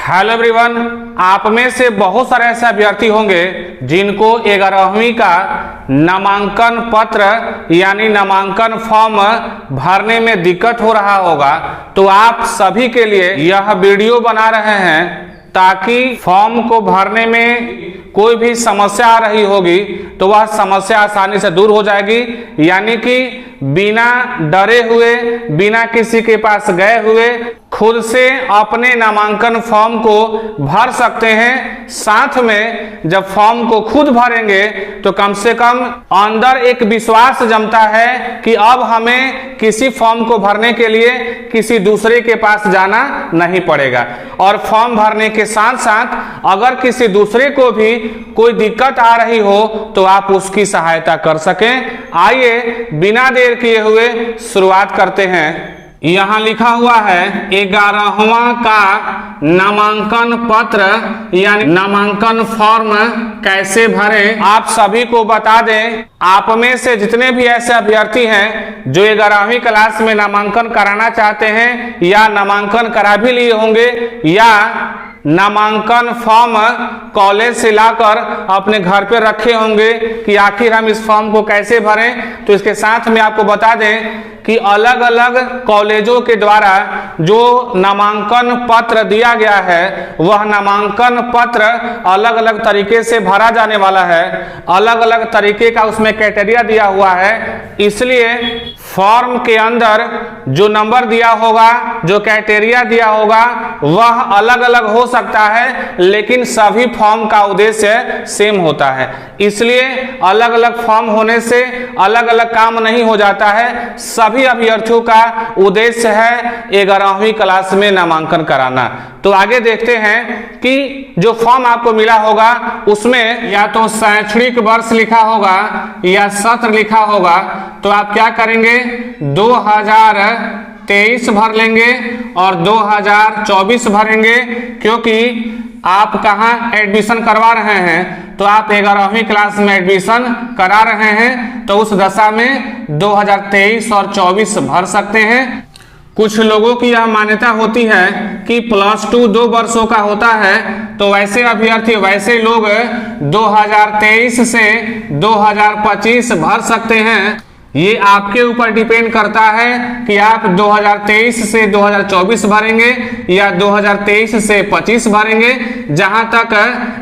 Hello everyone, आप में से बहुत सारे ऐसे अभ्यर्थी होंगे जिनको 11वीं का नामांकन पत्र यानी नामांकन फॉर्म भरने में दिक्कत हो रहा होगा। तो आप सभी के लिए यह वीडियो बना रहे हैं ताकि फॉर्म को भरने में कोई भी समस्या आ रही होगी तो वह समस्या आसानी से दूर हो जाएगी। यानी कि बिना डरे हुए, बिना किसी के पास गए हुए खुद से अपने नामांकन फॉर्म को भर सकते हैं। साथ में जब फॉर्म को खुद भरेंगे तो कम से कम अंदर एक विश्वास जमता है कि अब हमें किसी फॉर्म को भरने के लिए किसी दूसरे के पास जाना नहीं पड़ेगा। और फॉर्म भरने के साथ साथ अगर किसी दूसरे को भी कोई दिक्कत आ रही हो तो आप उसकी सहायता कर सकें। आइए बिना देर किए हुए शुरुआत करते हैं। यहाँ लिखा हुआ है 11वां का नामांकन पत्र यानी नामांकन फॉर्म कैसे भरें। आप सभी को बता दें, आप में से जितने भी ऐसे अभ्यर्थी हैं जो 11वीं क्लास में नामांकन कराना चाहते हैं या नामांकन करा भी लिए होंगे या नामांकन फॉर्म कॉलेज से लाकर अपने घर पे रखे होंगे कि आखिर हम इस फॉर्म को कैसे भरें, तो इसके साथ में आपको बता दें कि अलग अलग कॉलेजों के द्वारा जो नामांकन पत्र दिया गया है वह नामांकन पत्र अलग अलग तरीके से भरा जाने वाला है। अलग अलग तरीके का उसमें क्राइटेरिया दिया हुआ है, इसलिए फॉर्म के अंदर जो नंबर दिया होगा, जो क्राइटेरिया दिया होगा वह अलग अलग हो सकता है, लेकिन सभी फॉर्म का उद्देश्य सेम होता है। इसलिए अलग अलग फॉर्म होने से अलग अलग काम नहीं हो जाता है। सभी अभ्यर्थियों का उद्देश्य है 11वीं क्लास में नामांकन कराना। तो आगे देखते हैं कि जो फॉर्म आपको मिला होगा उसमें या तो शैक्षणिक वर्ष लिखा होगा या सत्र लिखा होगा। तो आप क्या करेंगे, 2023 भर लेंगे और 2024 भरेंगे, क्योंकि आप कहाँ एडमिशन करवा रहे हैं तो आप 11वीं क्लास में एडमिशन करा रहे हैं, तो उस दशा में 2023 और 24 भर सकते हैं। कुछ लोगों की यह मान्यता होती है कि +2 2 वर्षों का होता है, तो वैसे अभ्यर्थी, वैसे लोग 2023 से 2025 भर सकते हैं। ये आपके ऊपर डिपेंड करता है कि आप 2023 से 2024 भरेंगे या 2023 से 25 भरेंगे। जहां तक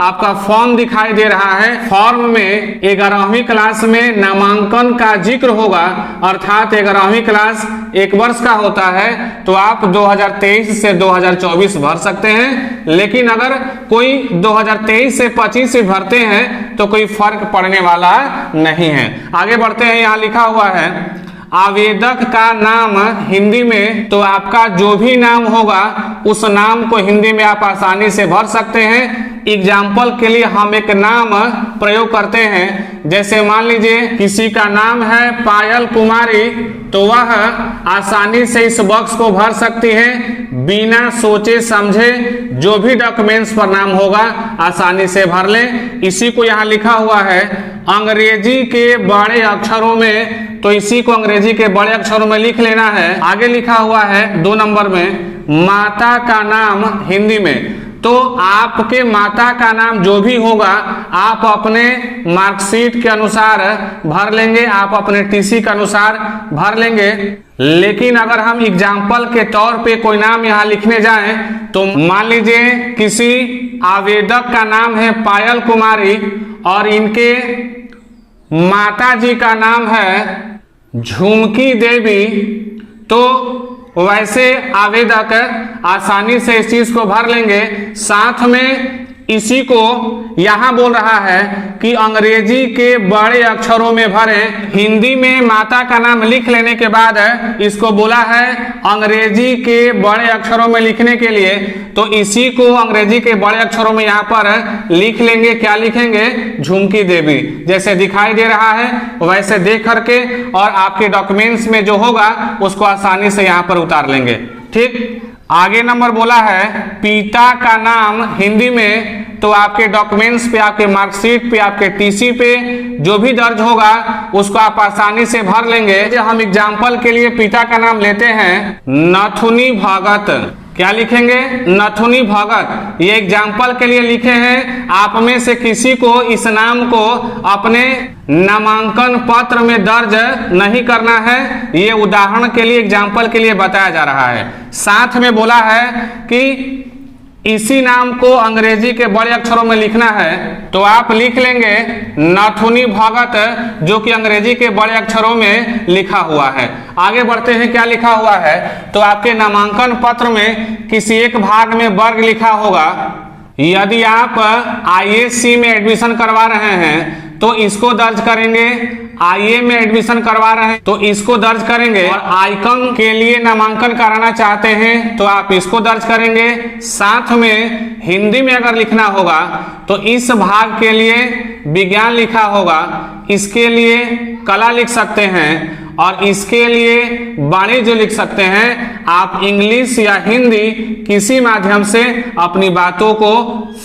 आपका फॉर्म दिखाई दे रहा है, फॉर्म में 11वीं क्लास में नामांकन का जिक्र होगा, अर्थात 11वीं क्लास 1 वर्ष का होता है, तो आप 2023 से 2024 भर सकते हैं। लेकिन अगर कोई 2023 से 25 से भरते हैं तो कोई फर्क पड़ने वाला नहीं है। आगे बढ़ते हैं, यहाँ लिखा हुआ है आवेदक का नाम हिंदी में, तो आपका जो भी नाम होगा उस नाम को हिंदी में आप आसानी से भर सकते हैं। एग्जाम्पल के लिए हम एक नाम प्रयोग करते हैं, जैसे मान लीजिए किसी का नाम है पायल कुमारी, तो वह आसानी से इस बॉक्स को भर सकती है बिना सोचे समझे। जो भी डॉक्यूमेंट्स पर नाम होगा आसानी से भर लें। इसी को यहाँ लिखा हुआ है अंग्रेजी के बड़े अक्षरों में, तो इसी को अंग्रेजी के बड़े अक्षरों में लिख लेना है। आगे लिखा हुआ है 2 नंबर में माता का नाम हिंदी में, तो आपके माता का नाम जो भी होगा आप अपने मार्कशीट के अनुसार भर लेंगे, आप अपने टीसी के अनुसार भर लेंगे। लेकिन अगर हम एग्जाम्पल के तौर पे कोई नाम यहाँ लिखने जाएं, तो मान लीजिए किसी आवेदक का नाम है पायल कुमारी और इनके माता जी का नाम है झुमकी देवी, तो वैसे आवेदक आसानी से इस चीज को भर लेंगे। साथ में इसी को यहाँ बोल रहा है कि अंग्रेजी के बड़े अक्षरों में भरें। हिंदी में माता का नाम लिख लेने के बाद इसको बोला है अंग्रेजी के बड़े अक्षरों में लिखने के लिए, तो इसी को अंग्रेजी के बड़े अक्षरों में यहाँ पर लिख लेंगे। क्या लिखेंगे, झुमकी देवी, जैसे दिखाई दे रहा है वैसे देख करके, और आपके डॉक्यूमेंट्स में जो होगा उसको आसानी से यहाँ पर उतार लेंगे। ठीक, आगे नंबर बोला है पिता का नाम हिंदी में, तो आपके डॉक्यूमेंट्स पे, आपके मार्कशीट पे, आपके टीसी पे जो भी दर्ज होगा उसको आप आसानी से भर लेंगे। हम एग्जाम्पल के लिए पिता का नाम लेते हैं नथुनी भगत, क्या लिखेंगे? नथुनी भगत। ये एग्जाम्पल के लिए लिखे हैं। आप में से किसी को इस नाम को अपने नामांकन पत्र में दर्ज नहीं करना है। ये उदाहरण के लिए, एग्जाम्पल के लिए बताया जा रहा है। साथ में बोला है कि इसी नाम को अंग्रेजी के बड़े अक्षरों में लिखना है, तो आप लिख लेंगे नथुनी भगत, जो कि अंग्रेजी के बड़े अक्षरों में लिखा हुआ है। आगे बढ़ते हैं, क्या लिखा हुआ है? तो आपके नामांकन पत्र में किसी एक भाग में वर्ग लिखा होगा। यदि आप ISC में एडमिशन करवा रहे हैं तो इसको दर्ज करेंगे, IA में एडमिशन करवा रहे हैं तो इसको दर्ज करेंगे, और आइकन के लिए नामांकन कराना चाहते हैं तो आप इसको दर्ज करेंगे। साथ में हिंदी में अगर लिखना होगा तो इस भाग के लिए विज्ञान लिखा होगा, इसके लिए कला लिख सकते हैं, और इसके लिए वाणिज्य लिख सकते हैं। आप इंग्लिश या हिंदी किसी माध्यम से अपनी बातों को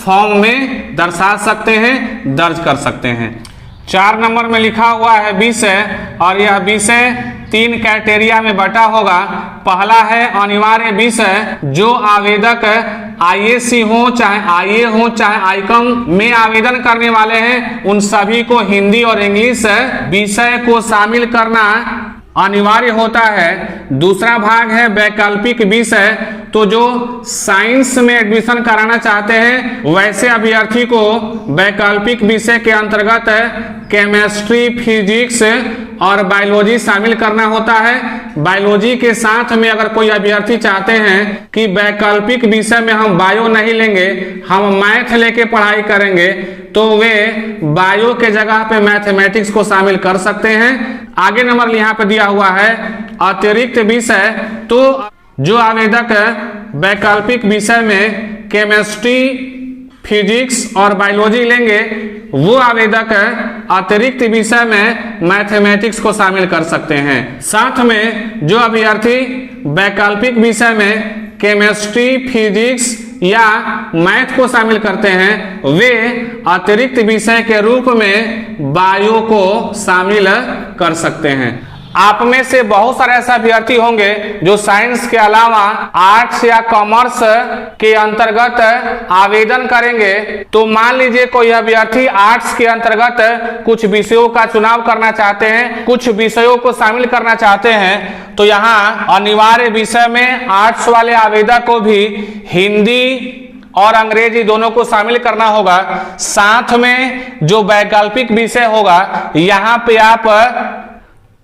फॉर्म में दर्शा सकते हैं, दर्ज कर सकते हैं। 4 नंबर में लिखा हुआ है विषय, और यह विषय 3 क्राइटेरिया में बटा होगा। पहला है अनिवार्य विषय। जो आवेदक ISC हो, चाहे IA हो, चाहे आइकन में आवेदन करने वाले हैं, उन सभी को हिंदी और इंग्लिश विषय को शामिल करना अनिवार्य होता है। दूसरा भाग है वैकल्पिक विषय। तो जो साइंस में एडमिशन कराना चाहते हैं वैसे अभ्यर्थी को वैकल्पिक विषय के अंतर्गत केमिस्ट्री, फिजिक्स और बायोलॉजी शामिल करना होता है। बायोलॉजी के साथ में अगर कोई अभ्यर्थी चाहते हैं कि वैकल्पिक विषय में हम बायो नहीं लेंगे, हम मैथ लेके पढ़ाई करेंगे, तो वे बायो के जगह पे मैथमेटिक्स को शामिल कर सकते हैं। आगे नंबर यहाँ पे दिया हुआ है अतिरिक्त विषय। तो जो आवेदक वैकल्पिक विषय में केमिस्ट्री, फिजिक्स और बायोलॉजी लेंगे, वो आवेदक अतिरिक्त विषय में मैथमेटिक्स को शामिल कर सकते हैं। साथ में जो अभ्यर्थी वैकल्पिक विषय में केमिस्ट्री, फिजिक्स या मैथ को शामिल करते हैं, वे अतिरिक्त विषय के रूप में बायो को शामिल कर सकते हैं। आप में से बहुत सारे ऐसे अभ्यर्थी होंगे जो साइंस के अलावा आर्ट्स या कॉमर्स के अंतर्गत आवेदन करेंगे। तो मान लीजिए कोई अभ्यर्थी आर्ट्स के अंतर्गत कुछ विषयों का चुनाव करना चाहते हैं, कुछ विषयों को शामिल करना चाहते हैं, तो यहाँ अनिवार्य विषय में आर्ट्स वाले आवेदक को भी हिंदी और अंग्रेजी दोनों को शामिल करना होगा। साथ में जो वैकल्पिक विषय होगा, यहाँ पे आप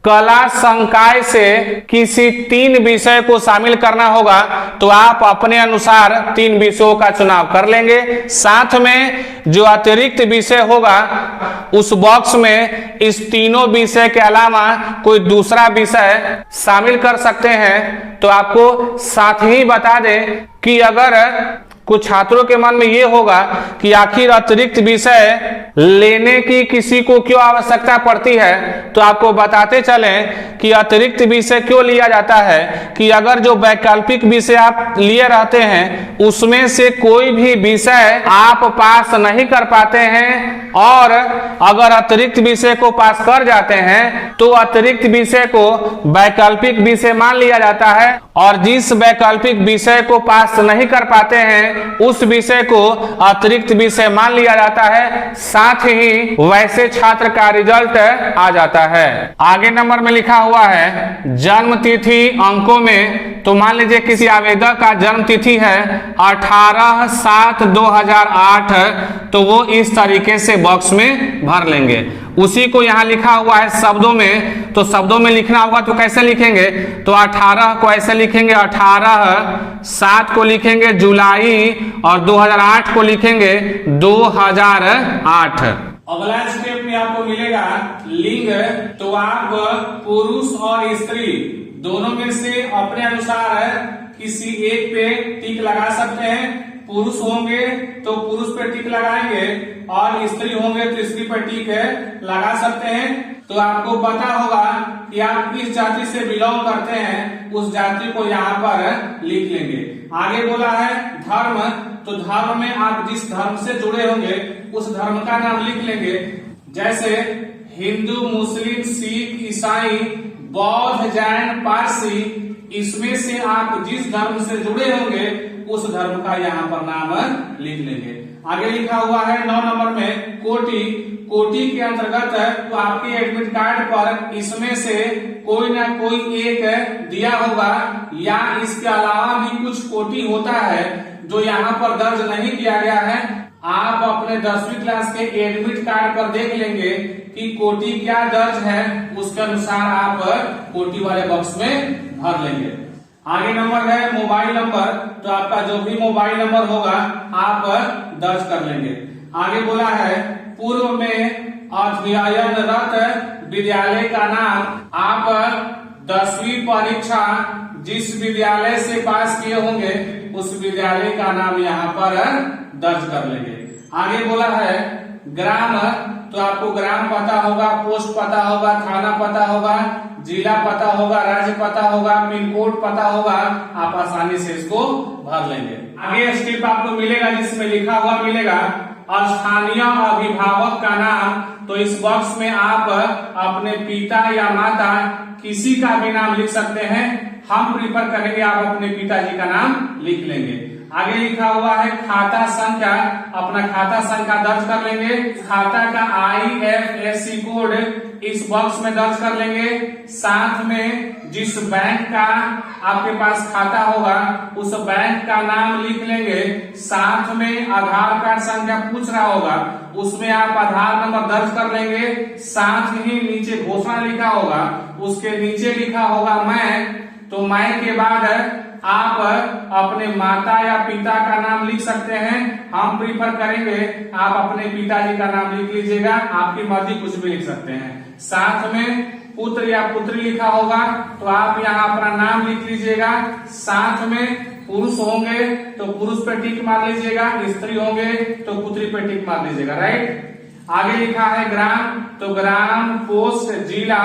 कला संकाय से किसी 3 विषय को शामिल करना होगा, तो आप अपने अनुसार 3 विषयों का चुनाव कर लेंगे। साथ में जो अतिरिक्त विषय होगा उस बॉक्स में इस तीनों विषय के अलावा कोई दूसरा विषय शामिल कर सकते हैं। तो आपको साथ ही बता दें कि अगर कुछ छात्रों के मन में ये होगा कि आखिर अतिरिक्त विषय लेने की किसी को क्यों आवश्यकता पड़ती है, तो आपको बताते चलें कि अतिरिक्त विषय क्यों लिया जाता है कि अगर जो वैकल्पिक विषय आप लिए रहते हैं उसमें से कोई भी विषय आप पास नहीं कर पाते हैं, और अगर अतिरिक्त विषय को पास कर जाते हैं तो अतिरिक्त विषय को वैकल्पिक विषय मान लिया जाता है, और जिस वैकल्पिक विषय को पास नहीं कर पाते हैं उस विषय को अतिरिक्त विषय मान लिया जाता है। साथ ही वैसे छात्र का रिजल्ट आ जाता है। आगे नंबर में लिखा हुआ है जन्म तिथि अंकों में। तो मान लीजिए किसी आवेदक का जन्म तिथि है 18/7/2008, तो वो इस तरीके से बॉक्स में भर लेंगे। उसी को यहाँ लिखा हुआ है शब्दों में, तो शब्दों में लिखना होगा तो कैसे लिखेंगे? तो 18 को ऐसे लिखेंगे 18, 7 को लिखेंगे जुलाई, और 2008 को लिखेंगे 2008। अगला स्टेप में आपको मिलेगा लिंग। तो आप पुरुष और स्त्री दोनों में से अपने अनुसार किसी एक पे टिक लगा सकते हैं। पुरुष होंगे तो पुरुष पे टिक लगाएंगे, और स्त्री होंगे तो स्त्री पे टिक लगा सकते हैं। तो आपको पता होगा कि आप किस जाति से बिलोंग करते हैं, उस जाति को यहाँ पर लिख लेंगे। आगे बोला है धर्म। तो धर्म में आप जिस धर्म से जुड़े होंगे उस धर्म का नाम लिख लेंगे, जैसे हिंदू, मुस्लिम, सिख, ईसाई, बौद्ध, जैन, पारसी, इसमें से आप जिस धर्म से जुड़े होंगे उस धर्म का यहाँ पर नाम लिख लेंगे। आगे लिखा हुआ है 9 नंबर में कोटि। कोटि के अंतर्गत तो आपके एडमिट कार्ड पर इसमें से कोई ना कोई एक दिया होगा या इसके अलावा भी कुछ कोटि होता है जो यहाँ पर दर्ज नहीं किया गया है। आप अपने 10वीं क्लास के एडमिट कार्ड पर देख लेंगे कि कोटि क्या दर्ज है, उसके अनुसार आप कोटि वाले बॉक्स में भर लेंगे। आगे नंबर है मोबाइल नंबर, तो आपका जो भी मोबाइल नंबर होगा आप दर्ज कर लेंगे। आगे बोला है पूर्व में अध्ययनरत विद्यालय का नाम। आप 10वीं परीक्षा जिस विद्यालय से पास किए होंगे उस विद्यालय का नाम यहाँ पर दर्ज कर लेंगे। आगे बोला है ग्राम, तो आपको ग्राम पता होगा, पोस्ट पता होगा, थाना पता होगा, जिला पता होगा, राज्य पता होगा, पिन कोड पता होगा, आप आसानी से इसको भर लेंगे। आगे स्टेप आपको मिलेगा जिसमें लिखा हुआ मिलेगा स्थानीय अभिभावक का नाम। तो इस बॉक्स में आप अपने पिता या माता किसी का भी नाम लिख सकते हैं। हम प्रीफर करेंगे आप अपने पिताजी का नाम लिख लेंगे। आगे लिखा हुआ है खाता संख्या, अपना खाता संख्या दर्ज कर लेंगे। खाता का IFSC कोड इस बॉक्स में दर्ज कर लेंगे। साथ में जिस बैंक का आपके पास खाता होगा उस बैंक का नाम लिख लेंगे। साथ में आधार कार्ड संख्या पूछ रहा होगा उसमें आप आधार नंबर दर्ज कर लेंगे। साथ ही नीचे घोषणा लिखा होगा, उसके नीचे लिखा होगा मैं, तो मैं के बाद आप अपने माता या पिता का नाम लिख सकते हैं। हम प्रीफर करेंगे आप अपने पिताजी का नाम लिख लीजिएगा, आपकी मर्जी कुछ भी लिख सकते हैं। साथ में पुत्र या पुत्री लिखा होगा तो आप यहाँ अपना नाम लिख लीजिएगा। साथ में पुरुष होंगे तो पुरुष पे टिक मार लीजिएगा, स्त्री होंगे तो पुत्री पे टिक मार लीजिएगा, राइट। आगे लिखा है ग्राम, तो ग्राम, पोस्ट, जिला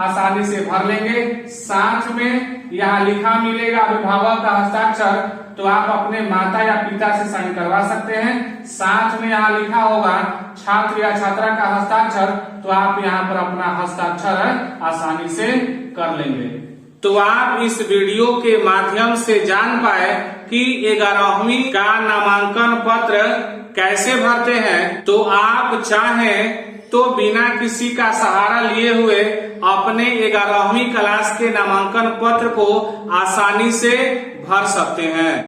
आसानी से भर लेंगे। साथ में यहाँ लिखा मिलेगा अभिभावक का हस्ताक्षर, तो आप अपने माता या पिता से साइन करवा सकते हैं। साथ में यहाँ लिखा होगा छात्र या छात्रा का हस्ताक्षर, तो आप यहाँ पर अपना हस्ताक्षर आसानी से कर लेंगे। तो आप इस वीडियो के माध्यम से जान पाए कि 11वीं का नामांकन पत्र कैसे भरते हैं। तो आप चाहें तो बिना किसी का सहारा लिए हुए अपने 11वीं क्लास के नामांकन पत्र को आसानी से भर सकते हैं।